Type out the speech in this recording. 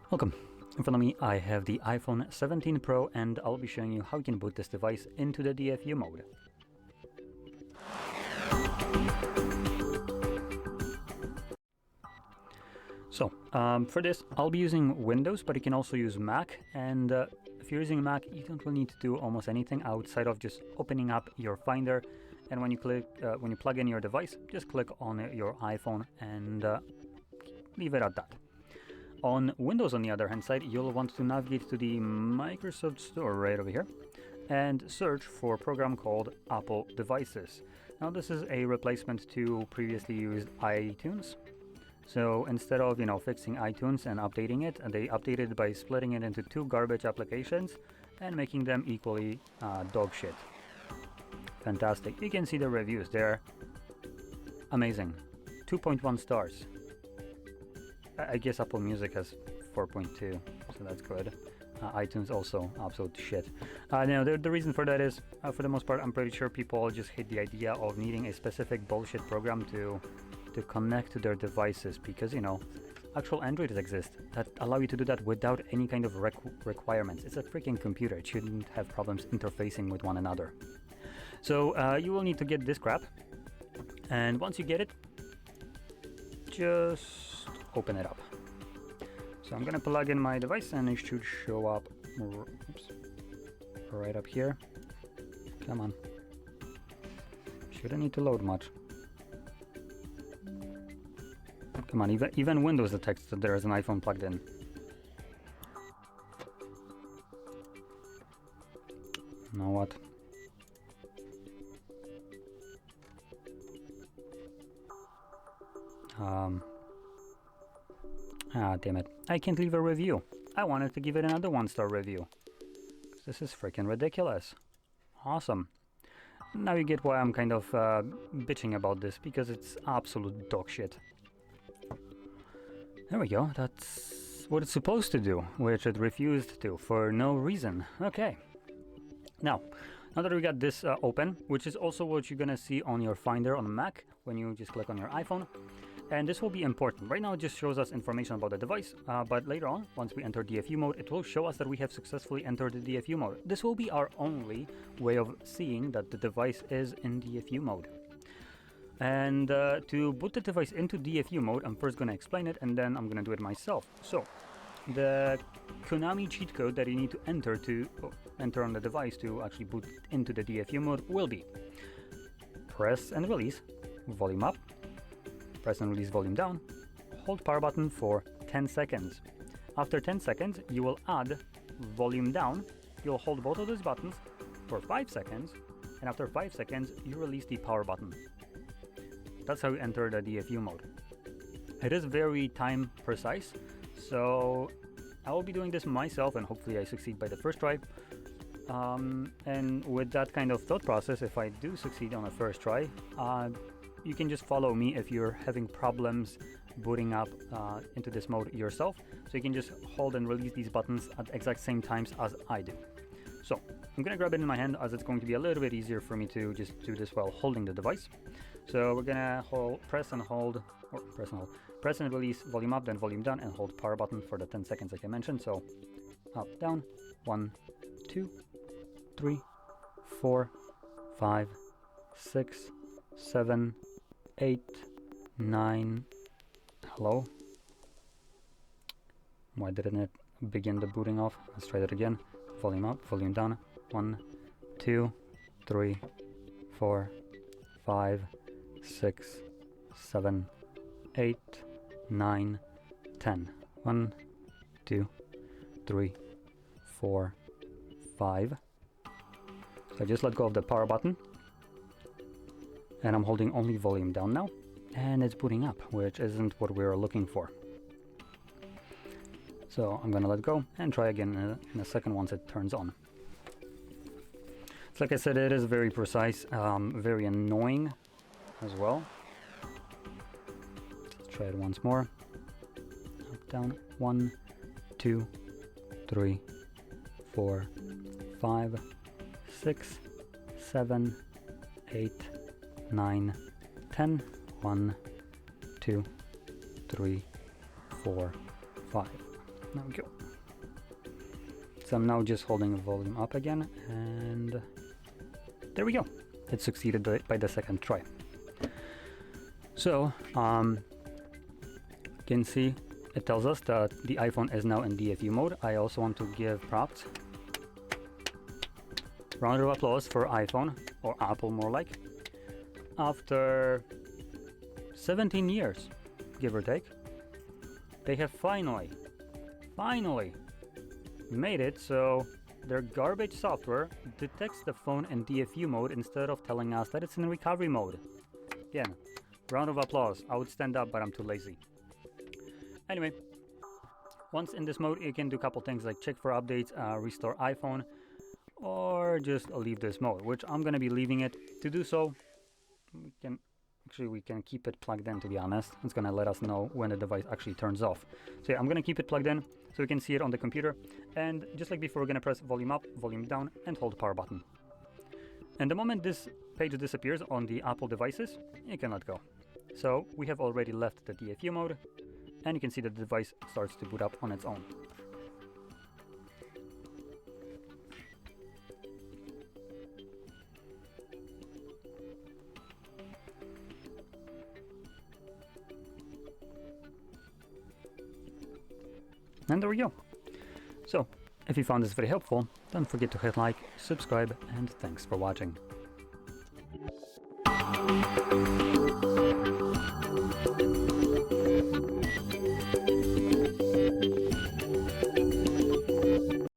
Welcome. In front of me I have the iPhone 17 Pro and I'll be showing you how you can boot this device into the DFU mode. So, for this I'll be using Windows, but you can also use Mac, and if you're using Mac you don't really need to do almost anything outside of just opening up your Finder, and when you plug in your device, just click on your iPhone and leave it at that. On Windows, on the other hand side, you'll want to navigate to the Microsoft Store right over here and search for a program called Apple Devices. Now this is a replacement to previously used iTunes. So instead of fixing iTunes and updating it, they updated by splitting it into two garbage applications and making them equally dog shit. Fantastic. You can see the reviews there. Amazing. 2.1 stars. I guess Apple Music has 4.2, so that's good. iTunes also absolute shit. Now the reason for that is, for the most part, I'm pretty sure people just hate the idea of needing a specific bullshit program to connect to their devices, because actual Androids exist that allow you to do that without any kind of requirements. It's a freaking computer. It shouldn't have problems interfacing with one another. So you will need to get this crap, and once you get it, just open it up. So I'm gonna plug in my device and it should show up right up here. Come on. Shouldn't need to load much. Come on, even Windows detects that there is an iPhone plugged in. You know what? Damn it. I can't leave a review. I wanted to give it another 1-star review. This is freaking ridiculous. Awesome. Now you get why I'm kind of bitching about this, because it's absolute dog shit. There we go. That's what it's supposed to do, which it refused to for no reason. Okay. Now that we got this open, which is also what you're gonna see on your Finder on Mac when you just click on your iPhone. And this will be important. Right now it just shows us information about the device, but later on, once we enter DFU mode, it will show us that we have successfully entered the DFU mode. This will be our only way of seeing that the device is in DFU mode. And to boot the device into DFU mode, I'm first going to explain it, and then I'm going to do it myself. So, the Konami cheat code that you need to enter on the device to actually boot into the DFU mode will be: press and release volume up, press and release volume down, hold power button for 10 seconds. After 10 seconds, you will add volume down. You'll hold both of those buttons for 5 seconds, and after 5 seconds, you release the power button. That's how you enter the DFU mode. It is very time precise, so I will be doing this myself, and hopefully I succeed by the first try. And with that kind of thought process, if I do succeed on a first try, you can just follow me if you're having problems booting up into this mode yourself. So you can just hold and release these buttons at the exact same times as I do. So I'm gonna grab it in my hand, as it's going to be a little bit easier for me to just do this while holding the device. So we're gonna press and release volume up, then volume down, and hold power button for the 10 seconds like I mentioned. So up, down, 1, 2, 3, 4, 5, 6, 7, 8, 9. Hello? Why didn't it begin the booting off? Let's try that again. Volume up, volume down. 1, 2, 3, 4, 5, 6, 7, 8, 9, 10. 1, 2, 3, 4, 5. So I just let go of the power button, and I'm holding only volume down now, and it's booting up, which isn't what we were looking for. So I'm gonna let go and try again in a second once it turns on. So like I said, it is very precise, very annoying as well. Let's try it once more. Up, down, 1, 2, 3, 4, 5, 6, 7, 8, 9, 10. 1, 2, 3, 4, 5. There we go. So I'm now just holding the volume up again, and there we go. It succeeded by the second try. So you can see it tells us that the iPhone is now in DFU mode. I also want to give props. Round of applause for iPhone, or Apple more like. After 17 years, give or take, they have finally made it so their garbage software detects the phone in DFU mode instead of telling us that it's in recovery mode. Again, round of applause. I would stand up, but I'm too lazy. Anyway, once in this mode, you can do a couple things like check for updates, restore iPhone, or just leave this mode, which I'm gonna be leaving it. To do so, we can keep it plugged in, to be honest. It's gonna let us know when the device actually turns off. So yeah, I'm gonna keep it plugged in so we can see it on the computer. And just like before, we're gonna press volume up, volume down, and hold the power button. And the moment this page disappears on the Apple devices, you can let go. So we have already left the DFU mode, and you can see that the device starts to boot up on its own. And there we go. So, if you found this very helpful, don't forget to hit like, subscribe, and thanks for watching.